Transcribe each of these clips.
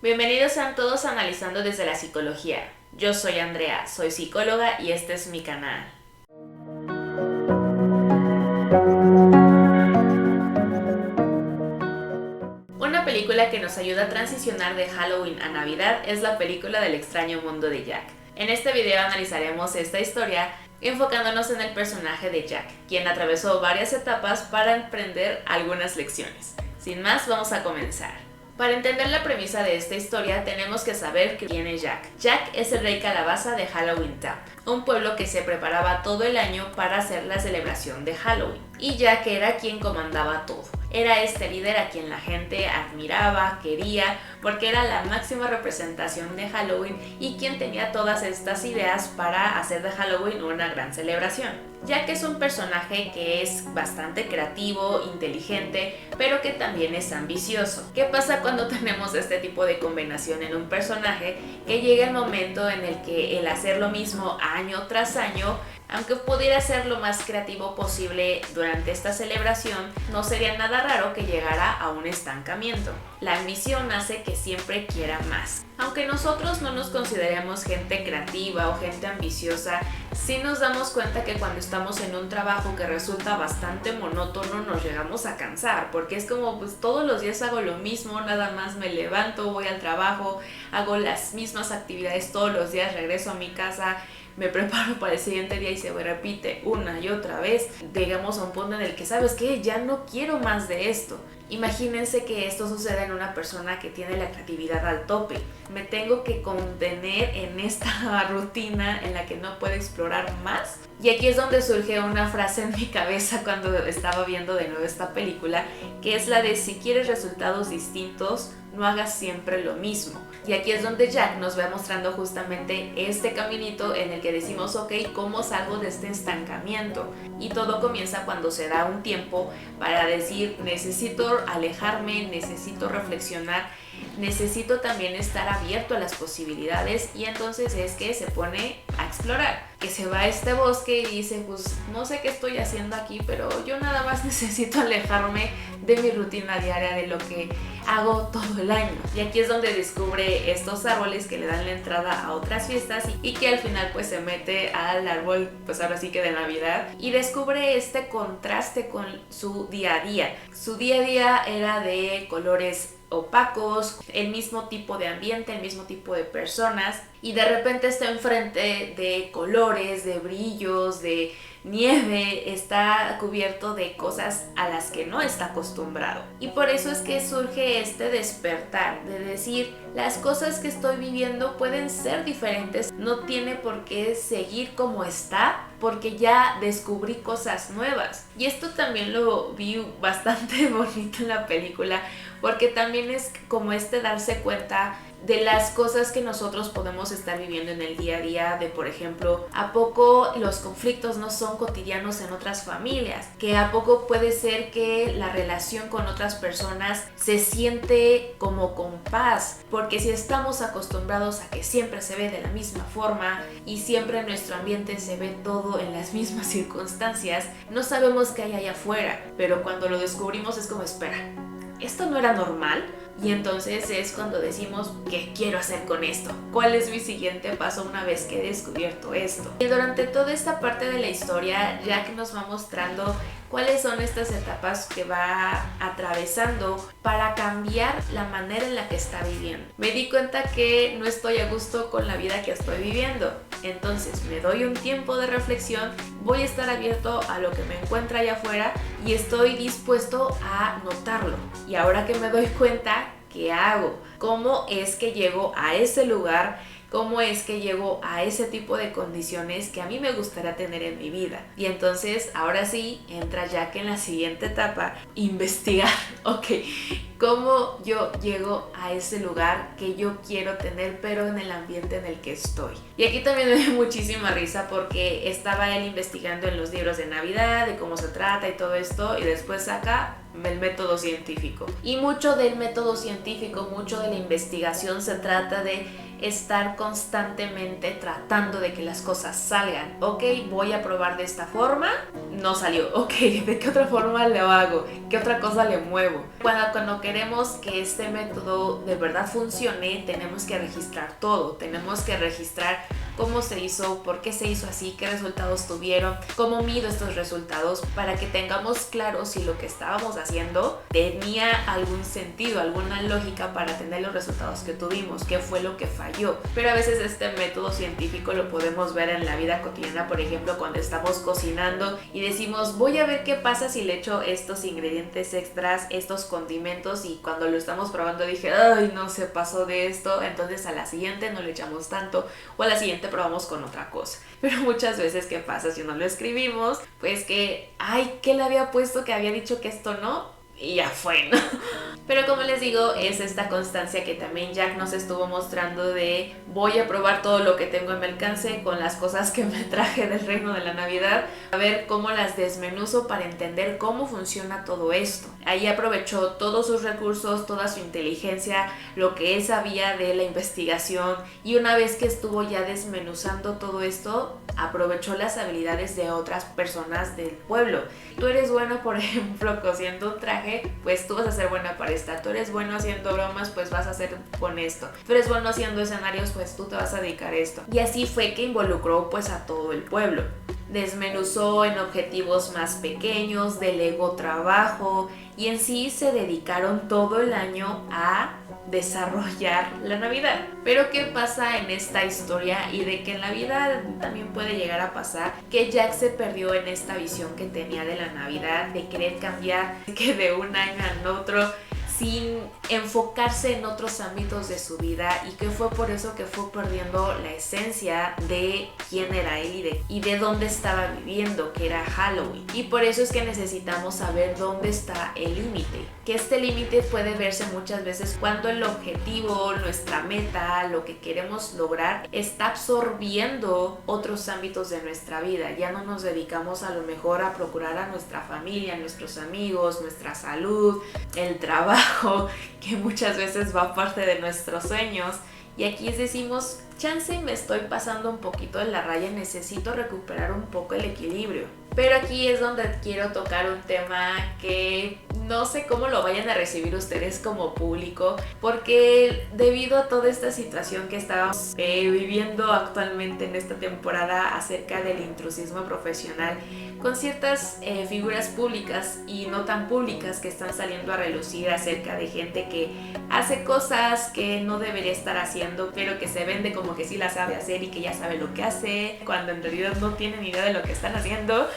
Bienvenidos sean todos a Analizando desde la Psicología. Yo soy Andrea, soy psicóloga y este es mi canal. Una película que nos ayuda a transicionar de Halloween a Navidad es la película del extraño mundo de Jack. En este video analizaremos esta historia enfocándonos en el personaje de Jack, quien atravesó varias etapas para aprender algunas lecciones. Sin más, vamos a comenzar. Para entender la premisa de esta historia tenemos que saber quién es Jack. Jack es el rey calabaza de Halloween Town, un pueblo que se preparaba todo el año para hacer la celebración de Halloween. Y Jack era quien comandaba todo. Era este líder a quien la gente admiraba, quería, porque era la máxima representación de Halloween y quien tenía todas estas ideas para hacer de Halloween una gran celebración. Jack es un personaje que es bastante creativo, inteligente, pero que también es ambicioso. ¿Qué pasa cuando tenemos este tipo de combinación en un personaje? Que llega el momento en el que el hacer lo mismo año tras año, aunque pudiera ser lo más creativo posible durante esta celebración, no sería nada raro que llegara a un estancamiento. La ambición hace que siempre quiera más. Aunque nosotros no nos consideremos gente creativa o gente ambiciosa, sí nos damos cuenta que cuando estamos en un trabajo que resulta bastante monótono nos llegamos a cansar, porque es como pues todos los días hago lo mismo, nada más me levanto, voy al trabajo, hago las mismas actividades todos los días, regreso a mi casa, me preparo para el siguiente día y se repite una y otra vez. Llegamos a un punto en el que, ¿sabes qué? Ya no quiero más de esto. Imagínense que esto suceda en una persona que tiene la creatividad al tope. Me tengo que contener en esta rutina en la que no puedo explorar más. Y aquí es donde surge una frase en mi cabeza cuando estaba viendo de nuevo esta película, que es la de: si quieres resultados distintos, no hagas siempre lo mismo. Y aquí es donde Jack nos va mostrando justamente este caminito en el que decimos, ok, ¿cómo salgo de este estancamiento? Y todo comienza cuando se da un tiempo para decir, necesito alejarme, necesito reflexionar, necesito también estar abierto a las posibilidades, y entonces es que se pone a explorar, que se va a este bosque y dice, pues no sé qué estoy haciendo aquí, pero yo nada más necesito alejarme de mi rutina diaria, de lo que hago todo el año. Y aquí es donde descubre estos árboles que le dan la entrada a otras fiestas y que al final pues se mete al árbol, pues ahora sí que de Navidad, y descubre este contraste con su día a día. Su día a día era de colores opacos, el mismo tipo de ambiente, el mismo tipo de personas, y de repente está enfrente de colores, de brillos, de nieve, está cubierto de cosas a las que no está acostumbrado. Y por eso es que surge este despertar de decir, las cosas que estoy viviendo pueden ser diferentes, no tiene por qué seguir como está, porque ya descubrí cosas nuevas. Y esto también lo vi bastante bonito en la película, porque también es como darse cuenta de las cosas que nosotros podemos estar viviendo en el día a día, de por ejemplo, ¿a poco los conflictos no son cotidianos en otras familias? Que ¿a poco puede ser que la relación con otras personas se siente como con paz? Porque si estamos acostumbrados a que siempre se ve de la misma forma y siempre en nuestro ambiente se ve todo en las mismas circunstancias, no sabemos qué hay allá afuera, pero cuando lo descubrimos es como, espera, ¿esto no era normal? Y entonces es cuando decimos, ¿qué quiero hacer con esto? ¿Cuál es mi siguiente paso una vez que he descubierto esto? Y durante toda esta parte de la historia, Jack nos va mostrando cuáles son estas etapas que va atravesando para cambiar la manera en la que está viviendo. Me di cuenta que no estoy a gusto con la vida que estoy viviendo. Entonces me doy un tiempo de reflexión, voy a estar abierto a lo que me encuentra allá afuera y estoy dispuesto a notarlo. Y ahora que me doy cuenta, ¿qué hago? ¿Cómo es que llego a ese lugar? ¿Cómo es que llego a ese tipo de condiciones que a mí me gustaría tener en mi vida? Y entonces, ahora sí, entra Jack en la siguiente etapa, investigar, ok, ¿cómo yo llego a ese lugar que yo quiero tener, pero en el ambiente en el que estoy? Y aquí también me dio muchísima risa porque estaba él investigando en los libros de Navidad, de cómo se trata y todo esto, y después saca el método científico. Y mucho del método científico, mucho de la investigación se trata de estar constantemente tratando de que las cosas salgan. Ok, voy a probar de esta forma, no salió. Ok, ¿de qué otra forma lo hago? ¿Qué otra cosa le muevo? Cuando queremos que este método de verdad funcione, tenemos que registrar todo. Tenemos que registrar cómo se hizo, por qué se hizo así, qué resultados tuvieron, cómo mido estos resultados, para que tengamos claro si lo que estábamos haciendo tenía algún sentido, alguna lógica para tener los resultados que tuvimos, qué fue lo que falló. Pero a veces este método científico lo podemos ver en la vida cotidiana, por ejemplo, cuando estamos cocinando y decimos, voy a ver qué pasa si le echo estos ingredientes extras, estos condimentos, y cuando lo estamos probando dije, ay, no, se pasó de esto, entonces a la siguiente no le echamos tanto, o a la siguiente probamos con otra cosa. Pero muchas veces, ¿qué pasa si no lo escribimos? Pues que, ay, ¿qué le había puesto que había dicho que esto no? Y ya fue, ¿no? Pero como les digo, es esta constancia que también Jack nos estuvo mostrando de voy a probar todo lo que tengo en mi alcance con las cosas que me traje del reino de la Navidad, a ver cómo las desmenuzo para entender cómo funciona todo esto. Ahí aprovechó todos sus recursos, toda su inteligencia, lo que él sabía de la investigación, y una vez que estuvo ya desmenuzando todo esto, aprovechó las habilidades de otras personas del pueblo. Tú eres bueno, por ejemplo, cosiendo un traje, pues tú vas a ser buena para esta. Tú eres bueno haciendo bromas, pues vas a hacer con esto. Tú eres bueno haciendo escenarios, pues tú te vas a dedicar a esto. Y así fue que involucró pues a todo el pueblo. Desmenuzó en objetivos más pequeños, delegó trabajo y en sí se dedicaron todo el año a desarrollar la Navidad. Pero ¿qué pasa en esta historia y de que en la vida también puede llegar a pasar? Que Jack se perdió en esta visión que tenía de la Navidad, de querer cambiar, que de un año al otro, sin enfocarse en otros ámbitos de su vida, y que fue por eso que fue perdiendo la esencia de quién era él y de dónde estaba viviendo, que era Halloween. Y por eso es que necesitamos saber dónde está el límite, que este límite puede verse muchas veces cuando el objetivo, nuestra meta, lo que queremos lograr está absorbiendo otros ámbitos de nuestra vida. Ya no nos dedicamos a lo mejor a procurar a nuestra familia, a nuestros amigos, nuestra salud, el trabajo, que muchas veces va parte de nuestros sueños. Y aquí decimos, chance me estoy pasando un poquito de la raya, necesito recuperar un poco el equilibrio. Pero aquí es donde quiero tocar un tema que no sé cómo lo vayan a recibir ustedes como público, porque debido a toda esta situación que estamos viviendo actualmente en esta temporada acerca del intrusismo profesional, con ciertas figuras públicas y no tan públicas que están saliendo a relucir acerca de gente que hace cosas que no debería estar haciendo, pero que se vende como que sí la sabe hacer y que ya sabe lo que hace, cuando en realidad no tienen idea de lo que están haciendo.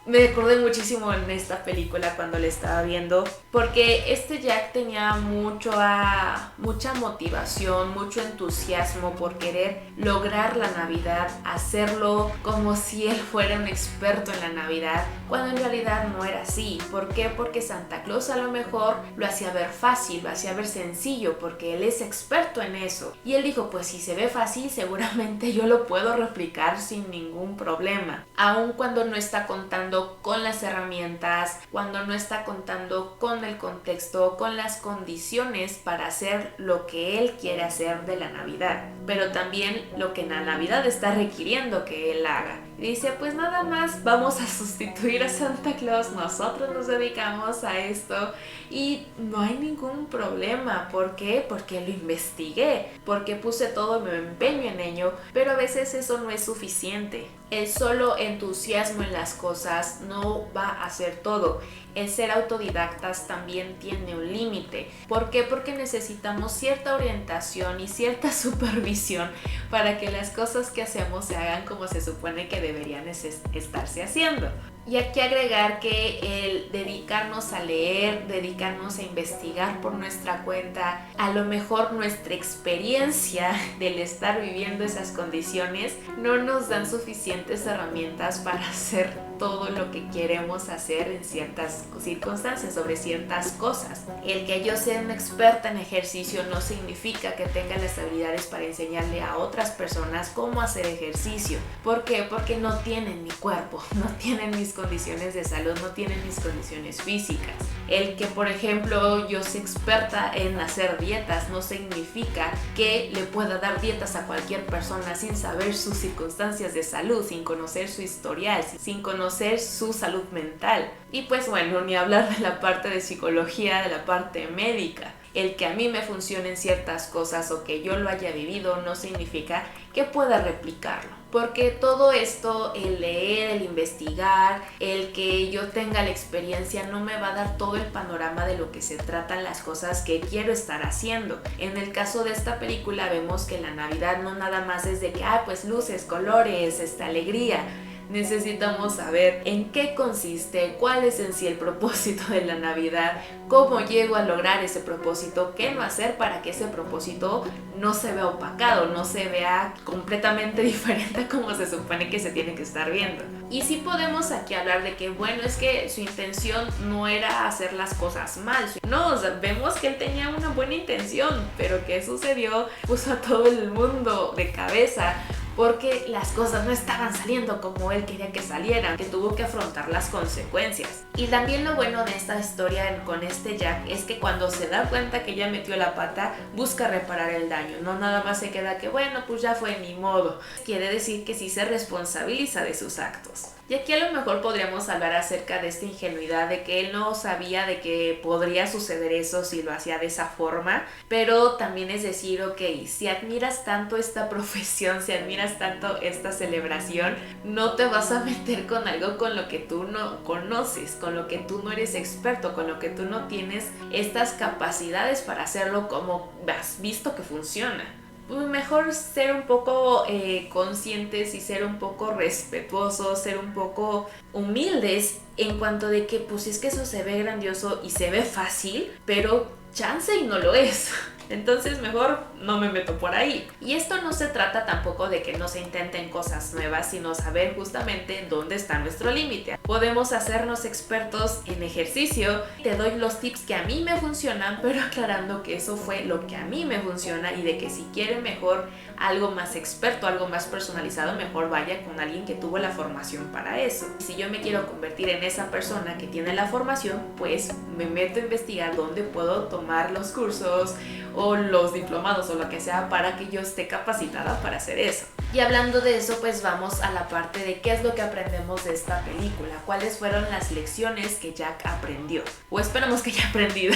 Me acordé muchísimo en esta película cuando la estaba viendo, porque este Jack tenía mucha motivación, mucho entusiasmo por querer lograr la Navidad, hacerlo como si él fuera un experto en la Navidad, cuando en realidad no era así. ¿Por qué? Porque Santa Claus a lo mejor lo hacía ver fácil, lo hacía ver sencillo, porque él es experto en eso. Y él dijo, pues si se ve fácil, seguramente yo lo puedo replicar sin ningún problema. Aun cuando no está contando con las herramientas, cuando no está contando con el contexto, con las condiciones para hacer lo que él quiere hacer de la Navidad, pero también lo que la Navidad está requiriendo que él haga. Y dice, pues nada más vamos a sustituir a Santa Claus, nosotros nos dedicamos a esto y no hay ningún problema. ¿Por qué? Porque lo investigué, porque puse todo mi empeño en ello, pero a veces eso no es suficiente. El solo entusiasmo en las cosas no va a hacer todo. El ser autodidactas también tiene un límite. ¿Por qué? Porque necesitamos cierta orientación y cierta supervisión para que las cosas que hacemos se hagan como se supone que deberían estarse haciendo. Y hay que agregar que el dedicarnos a leer, dedicarnos a investigar por nuestra cuenta, a lo mejor nuestra experiencia del estar viviendo esas condiciones no nos dan suficientes herramientas para hacer todo lo que queremos hacer en ciertas circunstancias, sobre ciertas cosas. El que yo sea una experta en ejercicio no significa que tenga las habilidades para enseñarle a otras personas cómo hacer ejercicio. ¿Por qué? Porque no tienen mi cuerpo, no tienen mis condiciones de salud, no tienen mis condiciones físicas. El que, por ejemplo, yo sea experta en hacer dietas no significa que le pueda dar dietas a cualquier persona sin saber sus circunstancias de salud, sin conocer su historial, sin conocer su salud mental. Y pues bueno, ni hablar de la parte de psicología, de la parte médica. El que a mí me funcionen ciertas cosas o que yo lo haya vivido no significa que pueda replicarlo. Porque todo esto, el leer, el investigar, el que yo tenga la experiencia no me va a dar todo el panorama de lo que se tratan las cosas que quiero estar haciendo. En el caso de esta película vemos que la Navidad no nada más es de que, pues luces, colores, alegría. Necesitamos saber en qué consiste, cuál es en sí el propósito de la Navidad, cómo llego a lograr ese propósito, qué no hacer para que ese propósito no se vea opacado, no se vea completamente diferente a como se supone que se tiene que estar viendo. Y sí podemos aquí hablar de que, bueno, es que su intención no era hacer las cosas mal. No, o sea, vemos que él tenía una buena intención, pero ¿qué sucedió? Puso a todo el mundo de cabeza, porque las cosas no estaban saliendo como él quería que salieran, que tuvo que afrontar las consecuencias. Y también lo bueno de esta historia con este Jack es que cuando se da cuenta que ya metió la pata, busca reparar el daño, no nada más se queda que bueno, pues ya fue, ni modo. Quiere decir que sí se responsabiliza de sus actos. Y aquí a lo mejor podríamos hablar acerca de esta ingenuidad de que él no sabía de que podría suceder eso si lo hacía de esa forma, pero también es decir, ok, si admiras tanto esta profesión, si admiras tanto esta celebración, no te vas a meter con algo con lo que tú no conoces, con lo que tú no eres experto, con lo que tú no tienes estas capacidades para hacerlo como has visto que funciona. Mejor ser un poco conscientes y ser un poco respetuosos, ser un poco humildes en cuanto de que pues es que eso se ve grandioso y se ve fácil, pero chance y no lo es. Entonces mejor no me meto por ahí. Y esto no se trata tampoco de que no se intenten cosas nuevas, sino saber justamente dónde está nuestro límite. Podemos hacernos expertos en ejercicio. Te doy los tips que a mí me funcionan, pero aclarando que eso fue lo que a mí me funciona y de que si quieren mejor algo más experto, algo más personalizado, mejor vaya con alguien que tuvo la formación para eso. Si yo me quiero convertir en esa persona que tiene la formación, pues me meto a investigar dónde puedo tomar los cursos o los diplomados o lo que sea para que yo esté capacitada para hacer eso. Y hablando de eso, pues vamos a la parte de qué es lo que aprendemos de esta película, cuáles fueron las lecciones que Jack aprendió, o esperamos que haya aprendido.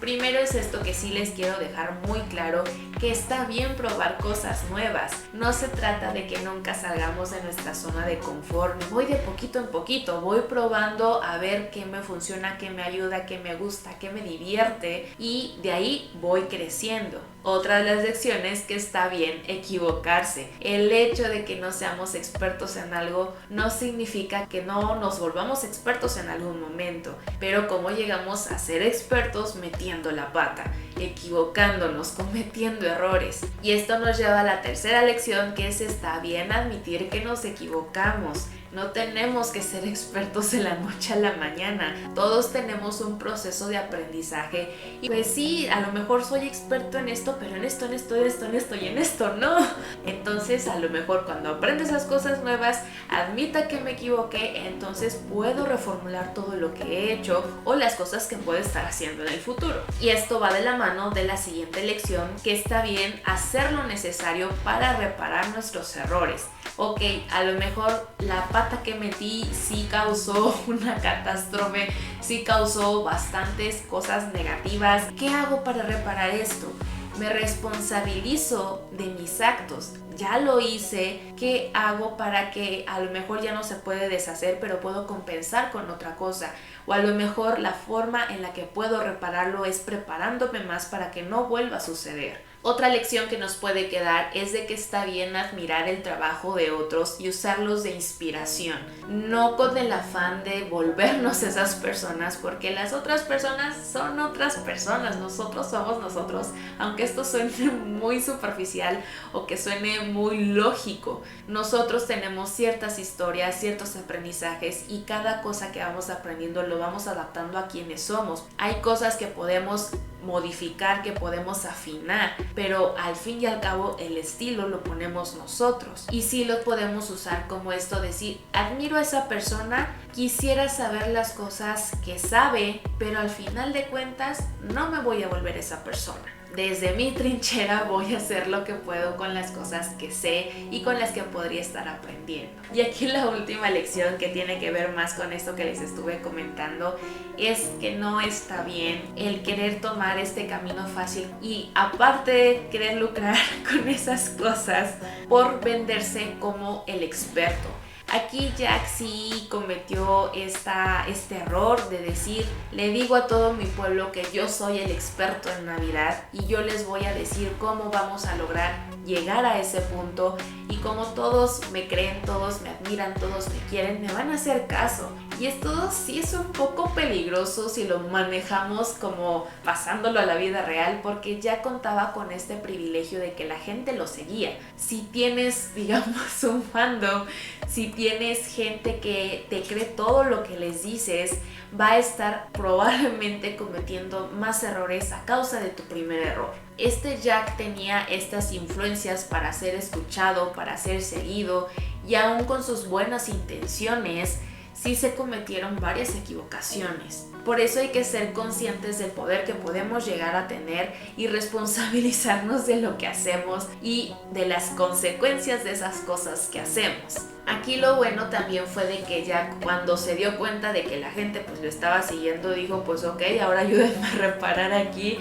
Primero es esto que sí les quiero dejar muy claro, que está bien probar cosas nuevas. No se trata de que nunca salgamos de nuestra zona de confort. Voy de poquito en poquito, voy probando a ver qué me funciona, qué me ayuda, qué me gusta, qué me divierte y de ahí voy creciendo. Otra de las lecciones que está bien equivocarse. El hecho de que no seamos expertos en algo no significa que no nos volvamos expertos en algún momento, pero cómo llegamos a ser expertos metiendo la pata, equivocándonos, cometiendo errores. Y esto nos lleva a la tercera lección, que es está bien admitir que nos equivocamos. No tenemos que ser expertos de la noche a la mañana. Todos tenemos un proceso de aprendizaje. Y pues sí, a lo mejor soy experto en esto, pero en esto y en esto no. Entonces, a lo mejor cuando aprendes las cosas nuevas, admita que me equivoqué, entonces puedo reformular todo lo que he hecho o las cosas que puedo estar haciendo en el futuro. Y esto va de la mano de la siguiente lección, que está bien hacer lo necesario para reparar nuestros errores. Ok, a lo mejor la pata que metí sí causó una catástrofe, sí causó bastantes cosas negativas. ¿Qué hago para reparar esto? Me responsabilizo de mis actos. Ya lo hice, ¿qué hago para que a lo mejor ya no se puede deshacer, pero puedo compensar con otra cosa? O a lo mejor la forma en la que puedo repararlo es preparándome más para que no vuelva a suceder. Otra lección que nos puede quedar es de que está bien admirar el trabajo de otros y usarlos de inspiración, no con el afán de volvernos esas personas, porque las otras personas son otras personas, nosotros somos nosotros, aunque esto suene muy superficial o que suene muy lógico. Nosotros tenemos ciertas historias, ciertos aprendizajes y cada cosa que vamos aprendiendo lo vamos adaptando a quienes somos. Hay cosas que podemos modificar, que podemos afinar, pero al fin y al cabo el estilo lo ponemos nosotros y sí lo podemos usar como esto, decir admiro a esa persona quisiera saber las cosas que sabe, pero al final de cuentas no me voy a volver esa persona. Desde mi trinchera voy a hacer lo que puedo con las cosas que sé y con las que podría estar aprendiendo. Y aquí la última lección, que tiene que ver más con esto que les estuve comentando, es que no está bien el querer tomar este camino fácil y aparte querer lucrar con esas cosas por venderse como el experto. Aquí Jack sí cometió este error de decir: le digo a todo mi pueblo que yo soy el experto en Navidad y yo les voy a decir cómo vamos a lograr llegar a ese punto, y como todos me creen, todos me admiran, todos me quieren, me van a hacer caso. Y esto sí es un poco peligroso si lo manejamos como pasándolo a la vida real, porque ya contaba con este privilegio de que la gente lo seguía. Si tienes, digamos, un fandom, si tienes gente que te cree todo lo que les dices, va a estar probablemente cometiendo más errores a causa de tu primer error. Jack tenía estas influencias para ser escuchado, para ser seguido, y aún con sus buenas intenciones, sí se cometieron varias equivocaciones. Por eso hay que ser conscientes del poder que podemos llegar a tener y responsabilizarnos de lo que hacemos y de las consecuencias de esas cosas que hacemos. Aquí lo bueno también fue de que Jack, cuando se dio cuenta de que la gente pues lo estaba siguiendo, dijo: pues ok, ahora ayúdenme a reparar aquí.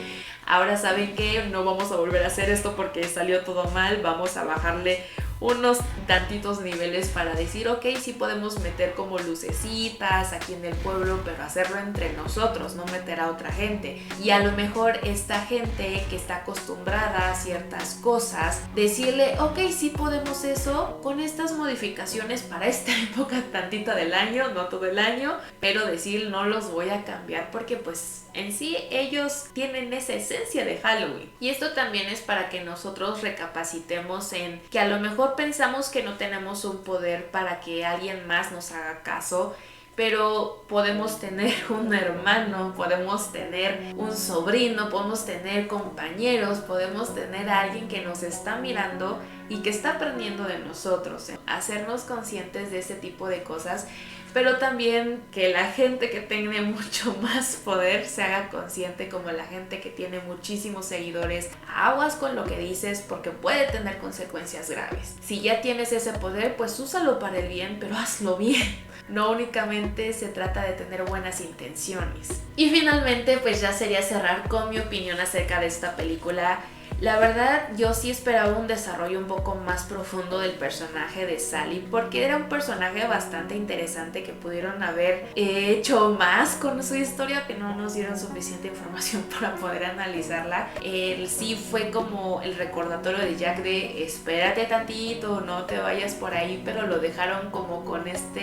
Ahora saben que no vamos a volver a hacer esto porque salió todo mal, vamos a bajarle unos tantitos niveles para decir: ok, sí podemos meter como lucecitas aquí en el pueblo, pero hacerlo entre nosotros, no meter a otra gente. Y a lo mejor esta gente que está acostumbrada a ciertas cosas, decirle: ok, sí podemos eso con estas modificaciones para esta época tantita del año, no todo el año, pero decir: no los voy a cambiar porque pues en sí ellos tienen esa esencia de Halloween. Y esto también es para que nosotros recapacitemos en que a lo mejor pensamos que no tenemos un poder para que alguien más nos haga caso, pero podemos tener un hermano, podemos tener un sobrino, podemos tener compañeros, podemos tener a alguien que nos está mirando y que está aprendiendo de nosotros. Hacernos conscientes de ese tipo de cosas, pero también que la gente que tiene mucho más poder se haga consciente, como la gente que tiene muchísimos seguidores. Aguas con lo que dices porque puede tener consecuencias graves. Si ya tienes ese poder, pues úsalo para el bien, pero hazlo bien. No únicamente se trata de tener buenas intenciones. Y finalmente, pues ya sería cerrar con mi opinión acerca de esta película. La verdad, yo sí esperaba un desarrollo un poco más profundo del personaje de Sally, porque era un personaje bastante interesante que pudieron haber hecho más con su historia, que no nos dieron suficiente información para poder analizarla. Él sí fue como el recordatorio de Jack de: espérate tantito, no te vayas por ahí, pero lo dejaron como con esta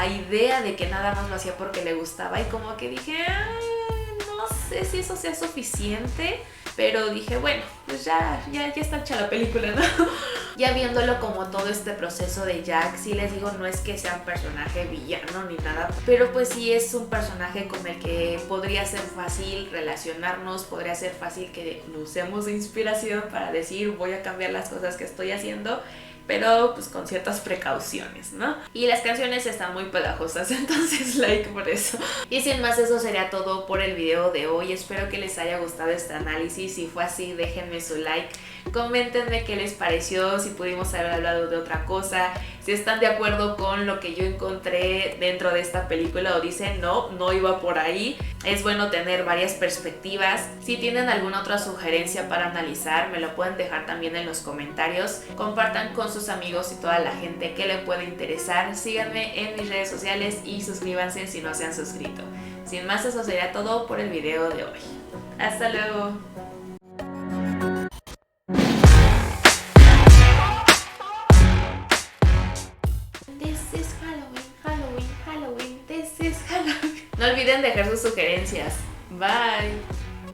idea de que nada más lo hacía porque le gustaba, y como que dije: no sé si eso sea suficiente. Pero dije, bueno, pues ya está hecha la película, ¿no? Ya viéndolo como todo este proceso de Jack, sí les digo, no es que sea un personaje villano ni nada, pero pues sí es un personaje con el que podría ser fácil relacionarnos, podría ser fácil que usemos de inspiración para decir: voy a cambiar las cosas que estoy haciendo, pero pues con ciertas precauciones, ¿no? Y las canciones están muy pegajosas, entonces like por eso. Y sin más, eso sería todo por el video de hoy. Espero que les haya gustado este análisis. Si fue así, déjenme su like, coméntenme qué les pareció, si pudimos haber hablado de otra cosa, si están de acuerdo con lo que yo encontré dentro de esta película o dicen no iba por ahí. Es bueno tener varias perspectivas. Si tienen alguna otra sugerencia para analizar, me lo pueden dejar también en los comentarios. Compartan con sus amigos y toda la gente que le puede interesar. Síganme en mis redes sociales y suscríbanse si no se han suscrito. Sin más, eso sería todo por el video de hoy. Hasta luego. This is Halloween, Halloween, Halloween. This is Halloween. No olviden dejar sus sugerencias. Bye.